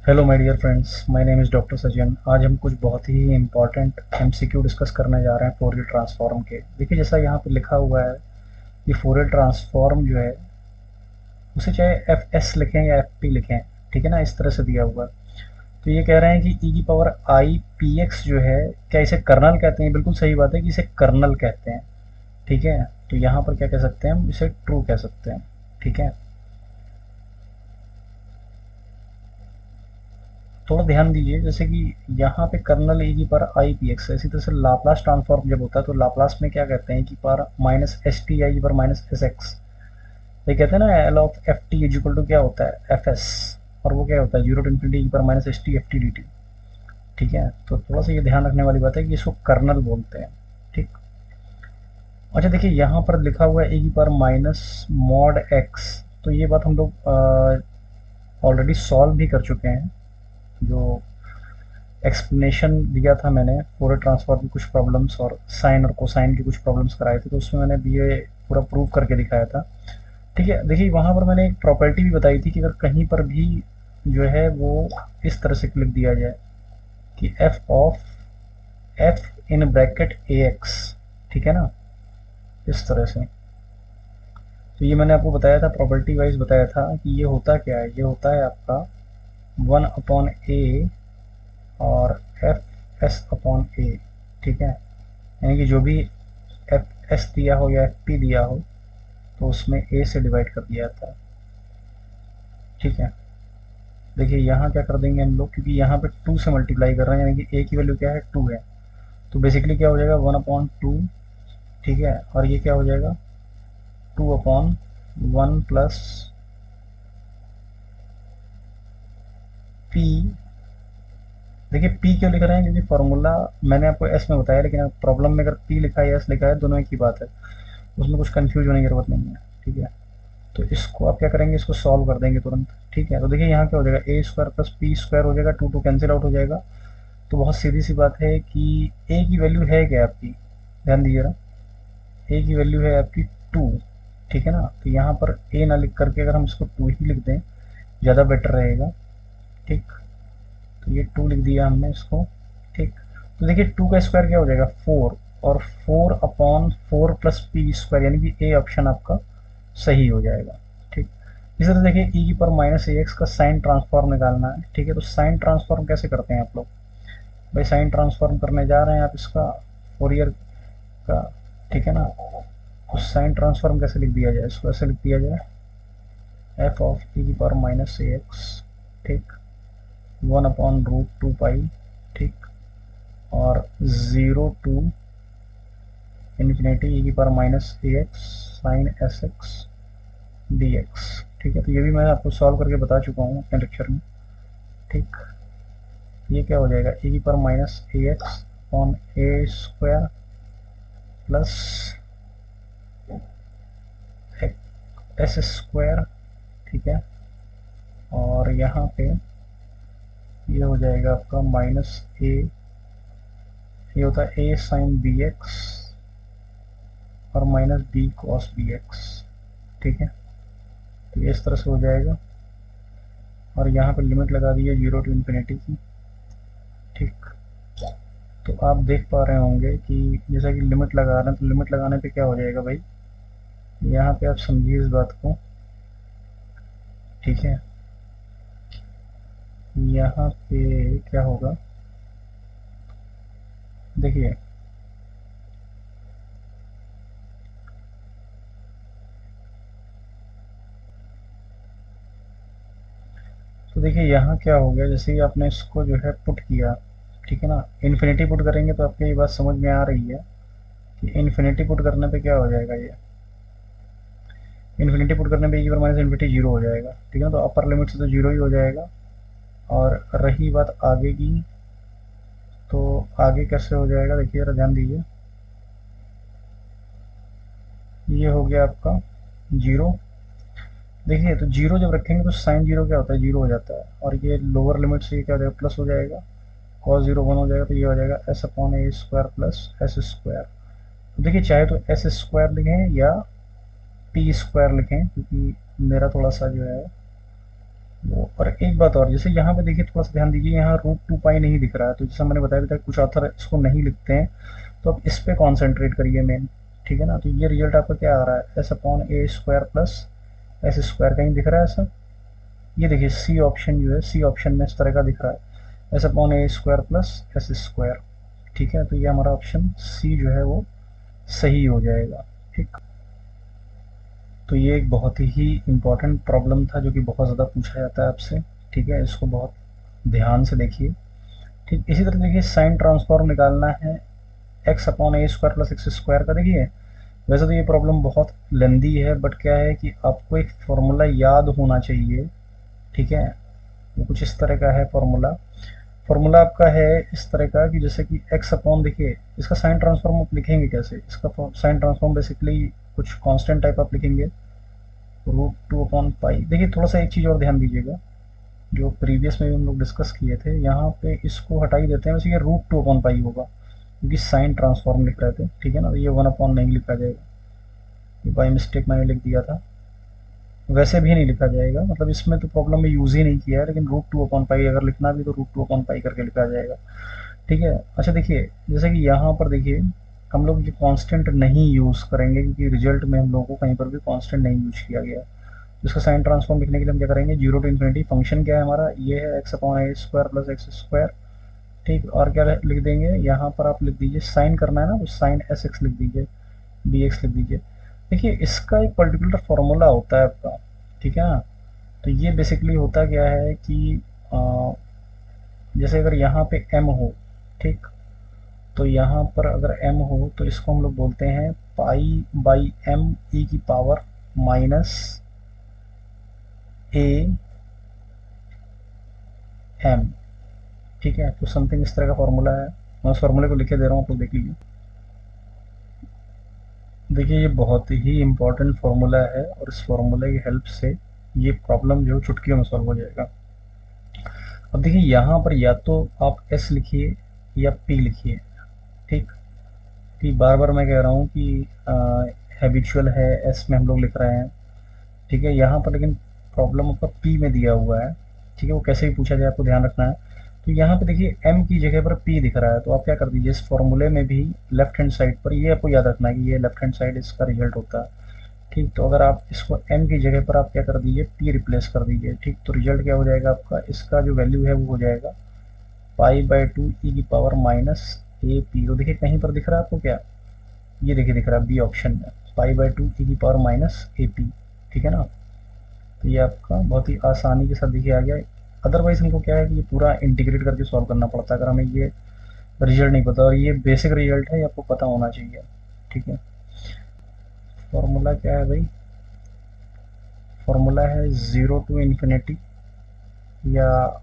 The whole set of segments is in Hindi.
Hello my dear friends, my name is doctor Sachin. आज हम कुछ बहुत ही इम्पोर्टेंट एमसीक्यू डिस्कस करने जा रहे हैं फोरियर ट्रांसफॉर्म के। देखिए, जैसा यहाँ पे लिखा हुआ है कि फोरियर ट्रांसफॉर्म जो है उसे चाहे एफ एस लिखें या एफ पी लिखें, ठीक है ना, इस तरह से दिया हुआ है। तो ये कह रहे हैं कि ई की पावर आई पी एक्स जो है, क्या इसे कर्नल कहते हैं? बिल्कुल सही बात है कि इसे कर्नल कहते हैं। ठीक है, तो यहाँ पर क्या कह सकते हैं, हम इसे ट्रू कह सकते हैं। ठीक है, थोड़ा ध्यान दीजिए, जैसे कि यहाँ पे कर्नल ए की पावर आई पी एक्स, इसी तरह से लाप्लास ट्रांसफॉर्म जब होता है तो लाप्लास में क्या कहते हैं कि power minus S T I की पावर माइनस एस एक्स। ये कहते हैं ना, L of F T is equal to क्या होता है, एफ एस। और वो क्या होता है, जीरो टू इन्फिनिटी की power minus S T F T D T. ठीक है, तो थोड़ा सा ये ध्यान रखने वाली बात है कि इसको कर्नल बोलते हैं। ठीक। अच्छा, देखिए यहाँ पर लिखा हुआ है ए की पावर माइनस मॉड एक्स। तो ये बात हम लोग ऑलरेडी सॉल्व भी कर चुके हैं। जो एक्सप्लेनेशन दिया था मैंने फोरियर ट्रांसफॉर्म की कुछ प्रॉब्लम्स और साइन और कोसाइन की कुछ प्रॉब्लम्स कराए थे, तो उसमें मैंने भी ये पूरा प्रूव करके दिखाया था। ठीक है, देखिए वहाँ पर मैंने एक प्रॉपर्टी भी बताई थी कि अगर कहीं पर भी जो है वो इस तरह से लिख दिया जाए कि F of F in bracket A x, ठीक है ना, इस तरह से। तो ये मैंने आपको बताया था, प्रॉपर्टी वाइज बताया था कि ये होता क्या है। ये होता है आपका वन अपॉन ए और एफ एस अपॉन ए। ठीक है, यानी कि जो भी एफ एस दिया हो या एफ पी दिया हो तो उसमें ए से डिवाइड कर दिया जाता है। ठीक है, देखिए यहाँ क्या कर देंगे हम लोग, क्योंकि यहाँ पे टू से मल्टीप्लाई कर रहे हैं, यानी कि ए की वैल्यू क्या है, टू है। तो बेसिकली क्या हो जाएगा, वन अपॉन टू। ठीक है, और ये क्या हो जाएगा, two upon one plus P. देखिए पी क्यों लिख रहे हैं, क्योंकि फॉर्मूला मैंने आपको एस में बताया, लेकिन प्रॉब्लम में अगर पी लिखा है एस लिखा है, दोनों एक ही बात है, उसमें कुछ कंफ्यूज होने की जरूरत नहीं है। ठीक है, तो इसको आप क्या करेंगे, इसको सॉल्व कर देंगे तुरंत। ठीक है, तो देखिए यहाँ क्या हो जाएगा, ए स्क्वायर प्लस पी स्क्वायर हो जाएगा, टू टू कैंसिल आउट हो जाएगा। तो बहुत सीधी सी बात है कि ए की वैल्यू है क्या आपकी, ध्यान दीजिए ना, ए की वैल्यू है आपकी टू। ठीक है ना, तो यहाँ पर ए ना लिख करके अगर हम इसको टू ही लिख दें ज़्यादा बेटर रहेगा। ठीक, तो ये टू लिख दिया हमने इसको। ठीक, तो देखिए टू का स्क्वायर क्या हो जाएगा, फोर। और four upon four plus P square, यानी कि ए ऑप्शन आपका सही हो जाएगा। ठीक, इसी तरह देखिए ई की पर माइनस ए एक्स का साइन ट्रांसफॉर्म निकालना है। ठीक है, तो साइन ट्रांसफॉर्म कैसे करते हैं आप लोग, भाई साइन ट्रांसफॉर्म करने जा रहे हैं आप इसका, फोरियर का। ठीक है ना, तो साइन ट्रांसफॉर्म कैसे लिख दिया जाए, इसको ऐसे लिख दिया जाए, एफ ऑफ ई की पावर माइनस ए एक्स, ठीक, one upon root two pi, ठीक, और ज़ीरो टू इन्फिनिटी ई की power minus a x sine S x D x. ठीक है, तो ये भी मैं आपको सॉल्व करके बता चुका हूँ अपने लेक्चर में। ठीक, ये क्या हो जाएगा, ए की power minus a x on A square plus S square. ठीक है, और यहाँ पे ये हो जाएगा आपका माइनस ए, ये होता है ए साइन बी एक्स और minus B cos B X. ठीक है, तो ये इस तरह से हो जाएगा, और यहाँ पर लिमिट लगा दी है जीरो टू इन्फिनिटी की। ठीक, तो आप देख पा रहे होंगे कि जैसा कि लिमिट लगा रहे हैं, तो लिमिट लगाने पे क्या हो जाएगा भाई, यहाँ पे आप समझिए इस बात को। ठीक है, यहाँ पे क्या होगा, देखिए तो देखिए यहाँ क्या हो गया, जैसे ही आपने इसको जो है पुट किया, ठीक है ना, इन्फिनिटी पुट करेंगे तो आपको ये बात समझ में आ रही है कि इन्फिनिटी पुट करने पे क्या हो जाएगा, ये इन्फिनिटी पुट करने पे e माइनस इन्फिनिटी जीरो हो जाएगा। ठीक है ना, तो अपर लिमिट से तो जीरो ही हो जाएगा। और रही बात आगे की, तो आगे कैसे हो जाएगा, देखिए जरा ध्यान दीजिए, ये हो गया आपका जीरो। देखिए तो जीरो जब रखेंगे तो साइन जीरो क्या होता है, जीरो हो जाता है, और ये लोअर लिमिट से ये क्या हो जाएगा, प्लस हो जाएगा, कॉस जीरो वन हो जाएगा, तो ये हो जाएगा एस अपॉन ए स्क्वायर प्लस एस स्क्वायर। तो देखिए चाहे तो एस स्क्वायर लिखें या पी स्क्वायर लिखें, क्योंकि मेरा थोड़ा सा जो है वो और एक बात और, जैसे यहाँ पे देखिए थोड़ा सा ध्यान दीजिए, यहाँ √2 पाई नहीं दिख रहा है, तो जैसा मैंने बताया था कुछ ऑथर इसको नहीं लिखते हैं, तो आप इस पे कॉन्सेंट्रेट करिए मेन, ठीक है ना। तो ये रिजल्ट आपका क्या आ रहा है, S/A² प्लस S² कहीं दिख रहा है ऐसा, ये देखिए सी ऑप्शन जो है, सी ऑप्शन में इस तरह का दिख रहा है S/A² प्लस S², ठीक है। तो ये हमारा ऑप्शन सी जो है वो सही हो जाएगा, ठीक। तो ये एक बहुत ही इम्पोर्टेंट प्रॉब्लम था जो कि बहुत ज़्यादा पूछा जाता है आपसे, ठीक है, इसको बहुत ध्यान से देखिए, ठीक। इसी तरह देखिए साइन ट्रांसफॉर्म निकालना है x/A² प्लस x² का। देखिए वैसे तो ये प्रॉब्लम बहुत लेंदी है, बट क्या है कि आपको एक फॉर्मूला याद होना चाहिए, ठीक है। वो कुछ इस तरह का है फॉर्मूला, फॉर्मूला आपका है इस तरह का कि जैसे कि x अपॉन, देखिए इसका साइन ट्रांसफॉर्म आप लिखेंगे कैसे, इसका साइन ट्रांसफॉर्म बेसिकली कुछ कांस्टेंट टाइप आप लिखेंगे, √2/पाई। देखिए थोड़ा सा एक चीज़ और ध्यान दीजिएगा, जो प्रीवियस में भी हम लोग डिस्कस किए थे, यहाँ पे इसको हटा ही देते हैं, वैसे ये √2/पाई होगा क्योंकि साइन ट्रांसफॉर्म लिख रहे थे, ठीक है ना। तो ये 1 नहीं लिखा जाएगा, ये बाई मिस्टेक मैंने लिख दिया था, वैसे भी नहीं लिखा जाएगा, मतलब इसमें तो प्रॉब्लम में यूज़ ही नहीं किया है, लेकिन √2/पाई अगर लिखना भी तो √2/पाई करके लिखा जाएगा, ठीक है। अच्छा देखिए जैसे कि यहाँ पर देखिए हम लोग ये कांस्टेंट नहीं यूज़ करेंगे क्योंकि रिजल्ट में हम लोगों को कहीं पर भी कांस्टेंट नहीं यूज किया गया। इसका साइन ट्रांसफॉर्म लिखने के लिए हम क्या करेंगे, 0 टू इन्फिनिटी, फंक्शन क्या है हमारा, ये है x/A² प्लस x², ठीक। और क्या लिख देंगे यहाँ पर, आप लिख दीजिए साइन करना है ना, तो साइन SX लिख दीजिए, BX लिख दीजिए। देखिए इसका एक पर्टिकुलर फॉर्मूला होता है आपका, ठीक है ना। तो ये बेसिकली होता क्या है कि जैसे अगर यहाँ पे m हो, ठीक, तो यहाँ पर अगर m हो तो इसको हम लोग बोलते हैं π/m, ठीक है। तो समथिंग इस तरह का फॉर्मूला है, मैं उस फॉर्मूले को लिखे दे रहा हूँ, आप लोग देख लीजिए। देखिए ये बहुत ही इम्पोर्टेंट फार्मूला है और इस फार्मूले की हेल्प से ये प्रॉब्लम जो चुटकियों में सॉल्व हो जाएगा। अब देखिए यहाँ पर या तो आप S लिखिए या P लिखिए, ठीक। कि बार बार मैं कह रहा हूँ कि हैबिचुअल है, S में हम लोग लिख रहे हैं, ठीक है। यहाँ पर लेकिन प्रॉब्लम आपका P में दिया हुआ है, ठीक है, वो कैसे भी पूछा जाए आपको ध्यान रखना है। तो यहाँ पे देखिए M की जगह पर P दिख रहा है, तो आप क्या कर दीजिए, इस फॉर्मूले में भी लेफ्ट हैंड साइड पर, ये आपको याद रखना है कि ये लेफ्ट हैंड साइड इसका रिजल्ट होता है, ठीक। तो अगर आप इसको M की जगह पर आप क्या कर दीजिए, P रिप्लेस कर दीजिए, ठीक। तो रिजल्ट क्या हो जाएगा आपका, इसका जो वैल्यू है वो हो जाएगा π/2 e⁻⁴ तो देखिए कहीं पर दिख रहा है आपको क्या, ये देखिए दिख रहा है बी ऑप्शन में, π/2 e⁻⁴ ठीक है ना। तो ये आपका बहुत ही आसानी के साथ देखिए आ गया। अदरवाइज हमको क्या है कि ये पूरा इंटीग्रेट करके सॉल्व करना पड़ता है अगर हमें ये रिजल्ट नहीं पता, और ये बेसिक रिजल्ट है, ये आपको पता होना चाहिए, ठीक है। फॉर्मूला क्या है भाई, फॉर्मूला है 0 टू इन्फिनिटी, या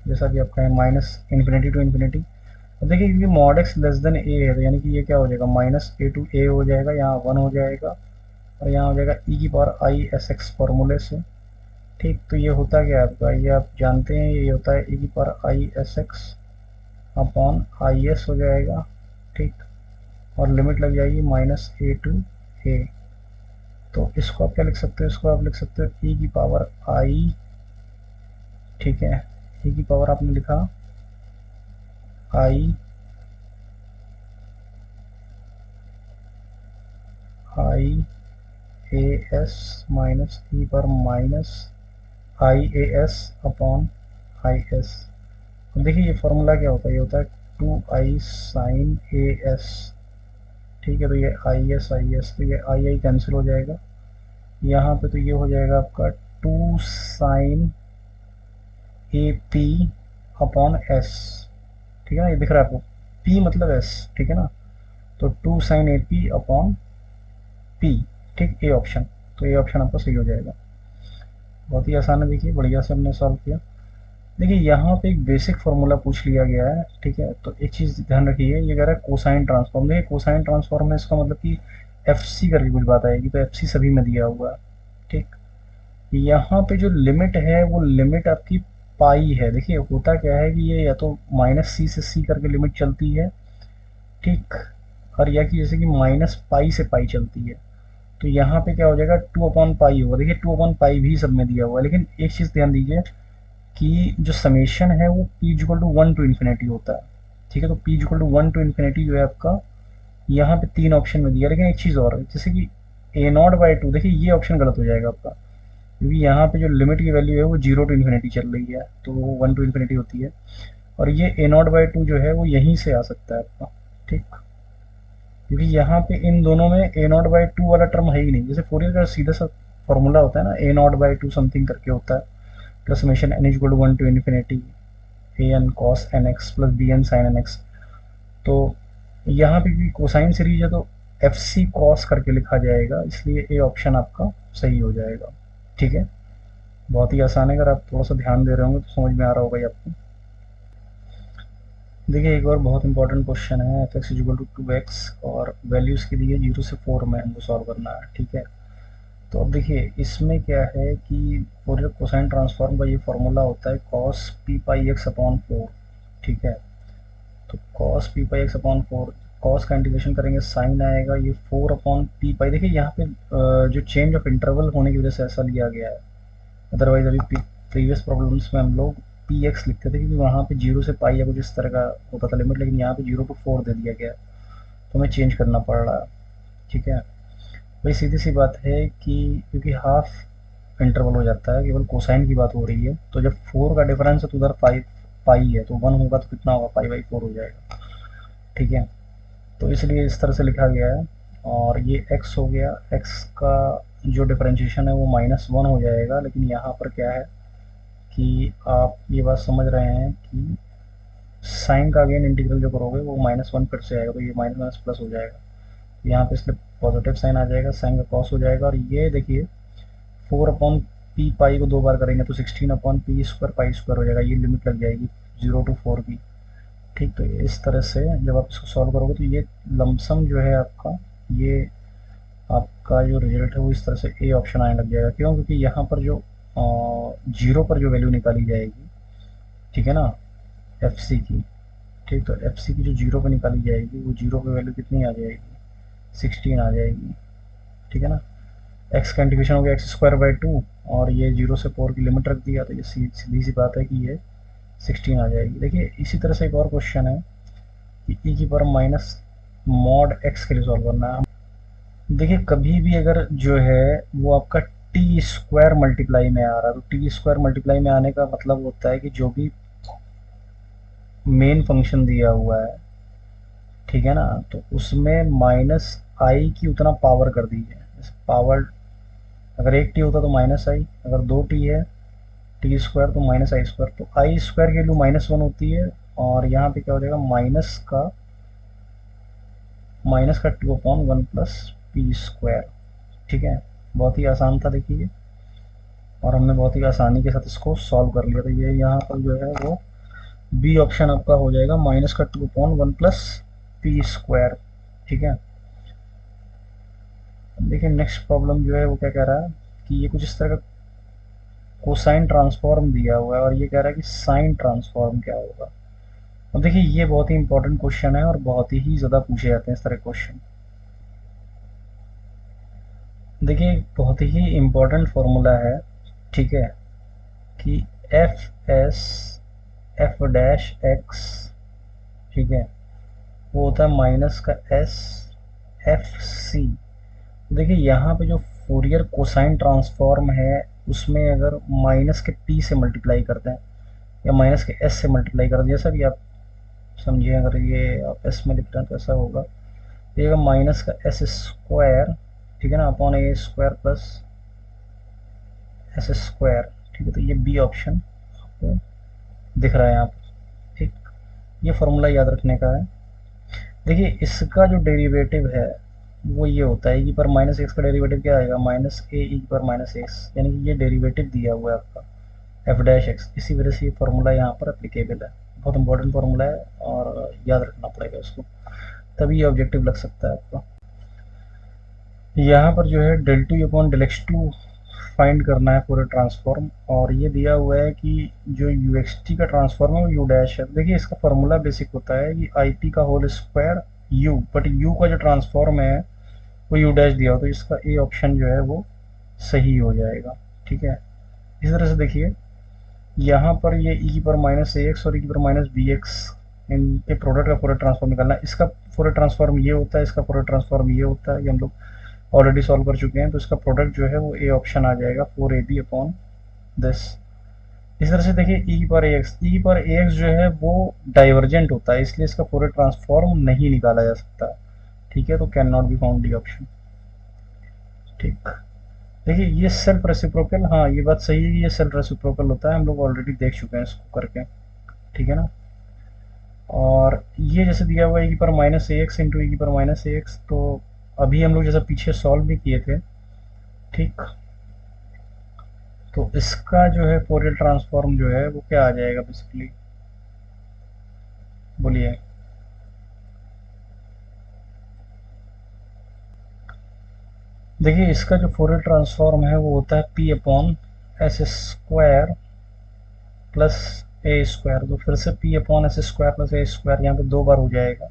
जैसा कि आपका है -∞ टू इन्फिनिटी। अब देखिए क्योंकि mod x less than a है, तो यानी कि ये क्या हो जाएगा, -a टू a हो जाएगा, यहाँ 1 हो जाएगा, और यहाँ हो जाएगा e⁻⁻isx फॉर्मूले से, ठीक। तो ये होता क्या है आपका, ये आप जानते हैं, ये होता है e⁻⁻isx अपॉन is हो जाएगा, ठीक। और लिमिट लग जाएगी -a टू a। तो इसको आप क्या लिख सकते हो, इसको आप लिख सकते हो e⁻i, ठीक है। e की पावर आपने लिखा i as माइनस e पर माइनस ias अपॉन is। अब देखिए ये फॉर्मूला क्या होता है, ये होता है 2i साइन as, ठीक है। तो ये is, तो ये i कैंसिल हो जाएगा, यहाँ पे तो ये हो जाएगा आपका 2 साइन ap अपॉन s, ठीक है ना। ये दिख रहा है आपको, p मतलब s, ठीक है ना। तो 2 साइन ap अपॉन p, ठीक, ए ऑप्शन। तो ये ऑप्शन आपका सही हो जाएगा, बहुत ही आसान है, देखिए बढ़िया से हमने सॉल्व किया। देखिए यहाँ पे एक बेसिक फार्मूला पूछ लिया गया है, ठीक है। तो एक चीज़ ध्यान रखिए, ये कह रहा है कोसाइन ट्रांसफॉर्म। देखिए कोसाइन ट्रांसफॉर्म में इसका मतलब कि FC करके कुछ बात आएगी, तो FC सभी में दिया हुआ है, ठीक। यहाँ पे जो लिमिट है वो लिमिट आपकी पाई है। देखिए होता क्या है कि ये या तो -c से c करके लिमिट चलती है, ठीक, और या कि जैसे कि -π से पाई चलती है। तो यहाँ पे क्या हो जाएगा, 2/पाई होगा। देखिए 2/पाई भी सब में दिया हुआ है, लेकिन एक चीज़ ध्यान दीजिए, कि जो समेशन है वो p equal to 1 to infinity होता है, ठीक है। तो p equal to 1 to infinity जो है आपका यहाँ पे 3 ऑप्शन में दिया, लेकिन एक चीज़ और है, जैसे कि a0/2, देखिए ये ऑप्शन गलत हो जाएगा आपका, क्योंकि यहाँ पे जो लिमिट की वैल्यू है वो 0 टू इन्फिनिटी चल रही है, तो वो 1 टू इन्फिनिटी होती है, और ये a0/2 जो है वो यहीं से आ सकता है आपका, ठीक। क्योंकि यहाँ पे इन दोनों में a0/2 वाला टर्म है ही नहीं। जैसे फोरियर का सीधा सा फॉर्मूला होता है ना, a0/2 समथिंग करके होता है, plus summation n equal to 1 to infinity an cos nx plus bn sin nx। तो यहाँ पे भी कोसाइन सीरीज है तो एफ सी कॉस करके लिखा जाएगा, इसलिए ए ऑप्शन आपका सही हो जाएगा, ठीक है। बहुत ही आसान है, अगर आप थोड़ा सा ध्यान दे रहे होंगे तो समझ में आ रहा होगा ये आपको। देखिए एक और बहुत इंपॉर्टेंट क्वेश्चन है, F X equal to 2x और वैल्यूज़ की दी है 0 से 4 में, हमको सॉल्व करना है, ठीक है। तो अब देखिए इसमें क्या है कि फोरियर कोसाइन ट्रांसफॉर्म का ये फॉर्मूला होता है cos p पाई x अपॉन 4, ठीक है। तो cos p पाई x अपॉन 4, cos का इंटीग्रेशन करेंगे साइन आएगा ये 4 अपॉन p पाई। देखिए यहाँ पे जो चेंज ऑफ इंटरवल होने की वजह से ऐसा लिया गया है, अदरवाइज अभी प्रीवियस प्रॉब्लम्स में हम लोग पी एक्स लिखते थे, क्योंकि वहाँ पे 0 से पाई या कुछ इस तरह का होता था लिमिट, लेकिन यहाँ पे 0 टू 4 दे दिया गया है, तो हमें चेंज करना पड़ रहा है, ठीक है। वही सीधी सी बात है कि क्योंकि हाफ इंटरवल हो जाता है, केवल कोसाइन की बात हो रही है, तो जब 4 का डिफरेंस है तो उधर पाई है, तो 1 होगा तो कितना होगा, पाई/4 हो जाएगा, ठीक है। तो इसलिए इस तरह से लिखा गया है, और ये x हो गया, x का जो डिफरेंशिएशन है वो -1 हो जाएगा, लेकिन यहाँ पर क्या है कि आप ये बात समझ रहे हैं कि साइन का अगेन इंटीग्रल जो करोगे वो -1 फिर से आएगा, तो ये माइनस माइनस प्लस हो जाएगा, यहाँ पे इसलिए पॉजिटिव साइन आ जाएगा, साइन का कॉस हो जाएगा, और ये देखिए 4 अपॉन पी पाई को 2 बार करेंगे तो 16 upon P square pi square हो जाएगा, ये लिमिट लग जाएगी 0 टू 4 की, ठीक। तो इस तरह से जब आप इसको सॉल्व करोगे तो ये लमसम जो है आपका, ये आपका जो रिजल्ट है वो इस तरह से ए ऑप्शन आने लग जाएगा। क्यों? क्योंकि यहाँ पर जो 0 पर जो वैल्यू निकाली जाएगी, ठीक है ना, एफ सी की, ठीक। तो एफ सी की जो 0 पर निकाली जाएगी वो 0 पर वैल्यू कितनी आ जाएगी, 16 आ जाएगी, ठीक है ना। एक्स का इंटीग्रेशन हो गया x² 2, और ये 0 से 4 की लिमिट रख दिया, तो ये सीधी सी बात है कि ये 16 आ जाएगी। देखिए इसी तरह से एक और क्वेश्चन है कि e की पावर माइनस मॉड x के लिए सॉल्व करना है। देखिए कभी भी अगर जो है वो आपका टी स्क्वायर मल्टीप्लाई में आ रहा है, तो टी स्क्वायर मल्टीप्लाई में आने का मतलब होता है कि जो भी मेन फंक्शन दिया हुआ है, ठीक है ना, तो उसमें -i की उतना पावर कर दीजिए। जैसे पावर अगर 1t होता तो -i, अगर 2t है टी स्क्वायर तो -i², तो i² की वैल्यू -1 होती है, और यहाँ पे क्या हो जाएगा माइनस का 2/1 प्लस p², ठीक है। बहुत ही आसान था देखिए, और हमने बहुत ही आसानी के साथ इसको सॉल्व कर लिया, तो ये यहाँ पर जो है वो बी ऑप्शन आपका हो जाएगा, माइनस का 2/1 प्लस p², ठीक है। देखिए नेक्स्ट प्रॉब्लम जो है वो क्या कह रहा है कि ये कुछ इस तरह का कोसाइन ट्रांसफॉर्म दिया हुआ है, और ये कह रहा है कि साइन ट्रांसफॉर्म क्या होगा। अब देखिए ये बहुत ही इंपॉर्टेंट क्वेश्चन है, और बहुत ही ज़्यादा पूछे जाते हैं इस तरह क्वेश्चन। देखिए बहुत ही इम्पोर्टेंट फॉर्मूला है, ठीक है, कि f(f'(x), ठीक है, वो होता है माइनस का s f(c). देखिए यहाँ पे जो फोरियर कोसाइन ट्रांसफॉर्म है उसमें अगर माइनस के t से मल्टीप्लाई करते हैं या माइनस के s से मल्टीप्लाई करते हैं, जैसा भी आप समझिए, अगर ये आप s में लिख रहे हैं तो ऐसा होगा, ये माइनस का s², ठीक है ना, अपॉन a² प्लस s², ठीक है। तो ये बी ऑप्शन आपको दिख रहा है यहाँ पर, ठीक। ये फॉर्मूला याद रखने का है। देखिए इसका जो डेरिवेटिव है वो ये होता है, e पर माइनस एक्स का डेरिवेटिव क्या आएगा, -a e पर -x, यानी कि ये डेरिवेटिव दिया हुआ है आपका f'(x), इसी वजह से ये फॉर्मूला यहाँ पर एप्लीकेबल है। बहुत इंपॉर्टेंट फॉर्मूला है और याद रखना पड़ेगा इसको, तभी ये ऑब्जेक्टिव लग सकता है आपका। यहाँ पर जो है del2/del(x2) फाइंड करना है पूरे ट्रांसफॉर्म, और ये दिया हुआ है कि जो uxt का ट्रांसफॉर्म है वो u' है। देखिए इसका फॉर्मूला बेसिक होता है कि ip का whole square u, but u का जो ट्रांसफॉर्म है वो u' दिया हो, तो इसका ए ऑप्शन जो है वो सही हो जाएगा, ठीक है। इस तरह से देखिए यहाँ पर ये ई की पावर माइनस ए एक्स और ई की पावर माइनस बी एक्स इनके प्रोडक्ट का फोरियर ट्रांसफॉर्म निकालना है। इसका फोरियर ट्रांसफॉर्म ये होता है, इसका फोरियर ट्रांसफॉर्म ये होता है, ये हम लोग ऑलरेडी सॉल्व कर चुके हैं। तो इसका प्रोडक्ट जो है वो ए ऑप्शन आ जाएगा, 4ab अपॉन दिस। इस तरह से देखिए ई की पावर ए एक्स, ई की पावर ए एक्स जो है वो डाइवर्जेंट होता है, इसलिए इसका फोरियर ट्रांसफॉर्म नहीं निकाला जा सकता। ठीक है, तो can not be found D option. ठीक, देखिए ये सेल्फ रेसिप्रोकल, हाँ ये बात सही है कि ये सेल्फ रेसिप्रोकल होता है, हम लोग ऑलरेडी देख चुके हैं इसको करके। ठीक है ना। और ये जैसे दिया हुआ है e की power minus a x into ई की पावर माइनस ए एक्स, तो अभी हम लोग जैसे पीछे सॉल्व भी किए थे। ठीक, तो इसका जो है फोरियर ट्रांसफॉर्म जो है वो क्या आ जाएगा बेसिकली, बोलिए। देखिए इसका जो फोरियर ट्रांसफॉर्म है वो होता है p upon s square plus a square. तो फिर से p upon s square plus a square यहाँ पे 2 बार हो जाएगा।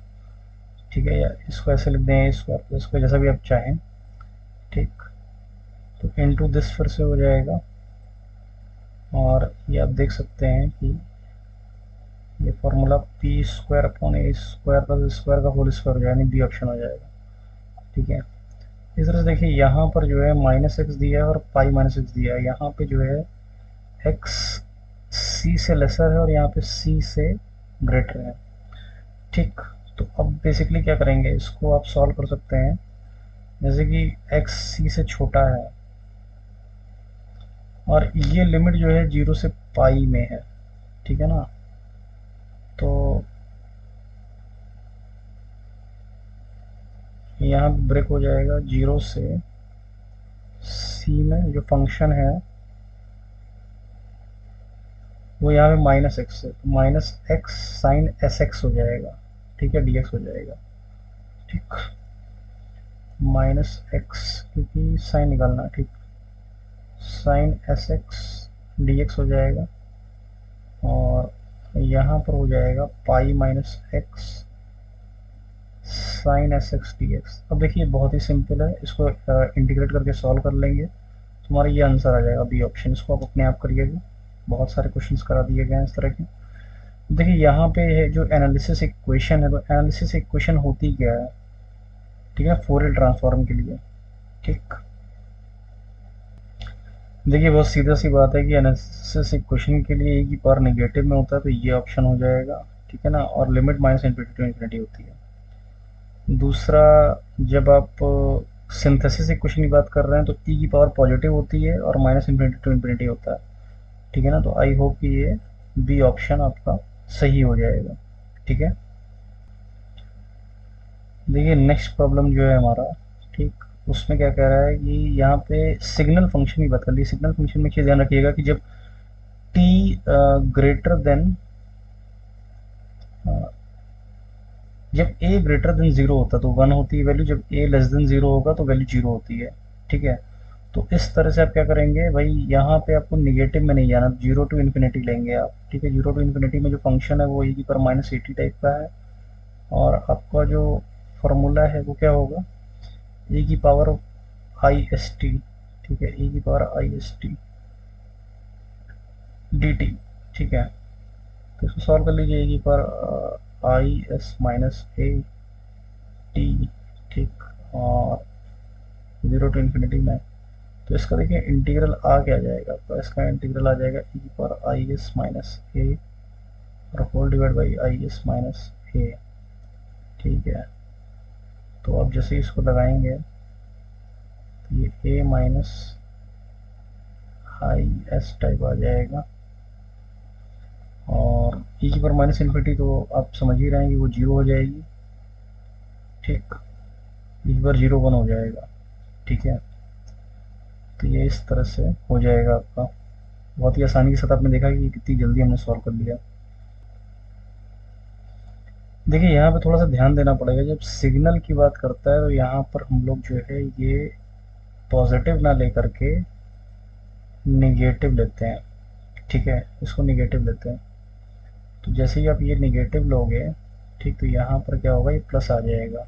ठीक है, या इसको ऐसे लिख दें ए स्क्वायर प्लस स्क्वायर, जैसा भी आप चाहें। ठीक, तो इनटू दिस फिर से हो जाएगा, और ये आप देख सकते हैं कि ये फॉर्मूला पी स्क्वायर अपॉन ए स्क्वायर प्लस स्क्वायर का होल स्क्वायर हो जाएगा, यानी बी ऑप्शन हो जाएगा। ठीक है, इस तरह से देखिए यहाँ पर जो है माइनस एक्स दिया है और पाई माइनस एक्स दिया है, यहाँ पे जो है एक्स सी से लेसर है और यहाँ पे सी से ग्रेटर है। ठीक, तो अब बेसिकली क्या करेंगे, इसको आप सॉल्व कर सकते हैं। जैसे कि एक्स सी से छोटा है और ये लिमिट जो है 0 से पाई में है। ठीक है ना, तो यहाँ पे ब्रेक हो जाएगा 0 से सी में, जो फंक्शन है वो यहाँ पे माइनस एक्स है, तो minus X sine S X हो जाएगा। ठीक है, डी एक्स हो जाएगा। ठीक, माइनस एक्स क्योंकि साइन निकालना है। ठीक, sine S x D X हो जाएगा, और यहाँ पर हो जाएगा pi minus X sine S x D X. अब देखिए बहुत ही सिंपल है, इसको इंटीग्रेट करके सॉल्व कर लेंगे, तुम्हारा ये आंसर आ जाएगा बी ऑप्शन। इसको आप अपने आप करिएगा, बहुत सारे क्वेश्चंस करा दिए गए हैं इस तरह के। देखिए यहाँ पे है जो एनालिसिस इक्वेशन है, तो एनालिसिस इक्वेशन होती क्या है। ठीक है, फोरियर ट्रांसफॉर्म के लिए। ठीक, देखिए बहुत सीधा सी बात है कि एनालिसिस इक्वेशन के लिए e की पावर नेगेटिव में होता है, तो ये ऑप्शन हो जाएगा। ठीक है ना, और limit minus infinity to infinity होती है। दूसरा, जब आप सिंथेसिस इक्वेशन की बात कर रहे हैं तो e की पावर पॉजिटिव होती है और माइनस इन्फिनिटी टू इन्फिनिटी होता है। ठीक है ना, तो आई होप कि ये बी ऑप्शन आपका सही हो जाएगा। ठीक है, देखिए नेक्स्ट प्रॉब्लम जो है हमारा, ठीक, उसमें क्या कह रहा है कि यहाँ पे सिग्नल फंक्शन की बात कर ली। सिग्नल फंक्शन में क्या ध्यान रखिएगा कि जब t ग्रेटर देन, जब a ग्रेटर देन 0 होता है तो 1 होती है वैल्यू, जब a लेस देन 0 होगा तो वैल्यू 0 होती है। ठीक है, तो इस तरह से आप क्या करेंगे भाई, यहाँ पे आपको निगेटिव में नहीं जाना, 0 टू इन्फिनिटी लेंगे आप। ठीक है, 0 टू इन्फिनिटी में जो फंक्शन है वो e की पावर माइनस 80 टाइप का है, और आपका जो फॉर्मूला है वो क्या होगा, e की पावर आई एस टी। ठीक है, e की power i S T D T. ठीक है, तो इसको सॉल्व कर लीजिए, e की power i s minus A T. ठीक, और 0 टू इन्फिनिटी में, तो इसका देखिए इंटीग्रल आ क्या जाएगा आपका, इसका इंटीग्रल आ जाएगा e की power i s minus a और whole divide by i s minus a. ठीक है, तो अब जैसे इसको लगाएंगे तो ये a minus i s type आ जाएगा, और e की पावर माइनस इन्फिनिटी तो आप समझ ही रहे हैं कि वो 0 हो जाएगी। ठीक, e की पावर 0 1 हो जाएगा। ठीक है, तो ये इस तरह से हो जाएगा आपका। बहुत ही आसानी के साथ आपने देखा कि कितनी जल्दी हमने सॉल्व कर लिया। देखिए यहाँ पे थोड़ा सा ध्यान देना पड़ेगा, जब सिग्नल की बात करता है तो यहाँ पर हम लोग जो है ये पॉजिटिव ना लेकर के निगेटिव लेते हैं। ठीक है, इसको निगेटिव लेते हैं, तो जैसे ही आप ये निगेटिव लोगे, ठीक, तो यहाँ पर क्या होगा, ये प्लस आ जाएगा।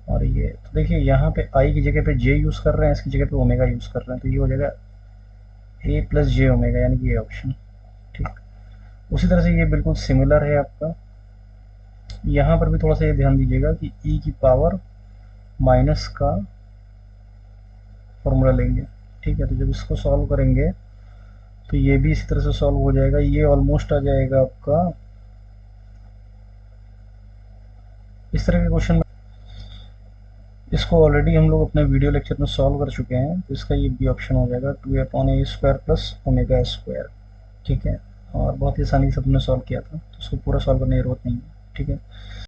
और ये तो देखिए यहाँ पे आई की जगह पे जे यूज़ कर रहे हैं, इसकी जगह पे ओमेगा यूज़ कर रहे हैं, तो ये हो जाएगा ए प्लस जे ओमेगा, यानी कि ये ऑप्शन। ठीक। उसी तरह से ये बिल्कुल सिमिलर है आपका, यहाँ पर भी थोड़ा सा ये ध्यान दीजिएगा कि e की पावर माइनस का फॉर्मूला लेंगे, ठीक है। तो जब इसको सॉल्व करेंगे तो ये भी इसी तरह से सॉल्व हो जाएगा, ये ऑलमोस्ट आ जाएगा आपका इस तरह के क्वेश्चन। इसको ऑलरेडी हम लोग अपने वीडियो लेक्चर में सॉल्व कर चुके हैं, तो इसका ये बी ऑप्शन हो जाएगा 2a/a² प्लस ओमेगा स्क्वायर, ठीक है। और बहुत ही आसानी से हमने सॉल्व किया था, तो इसको पूरा सॉल्व करने की जरूरत नहीं है, ठीक है।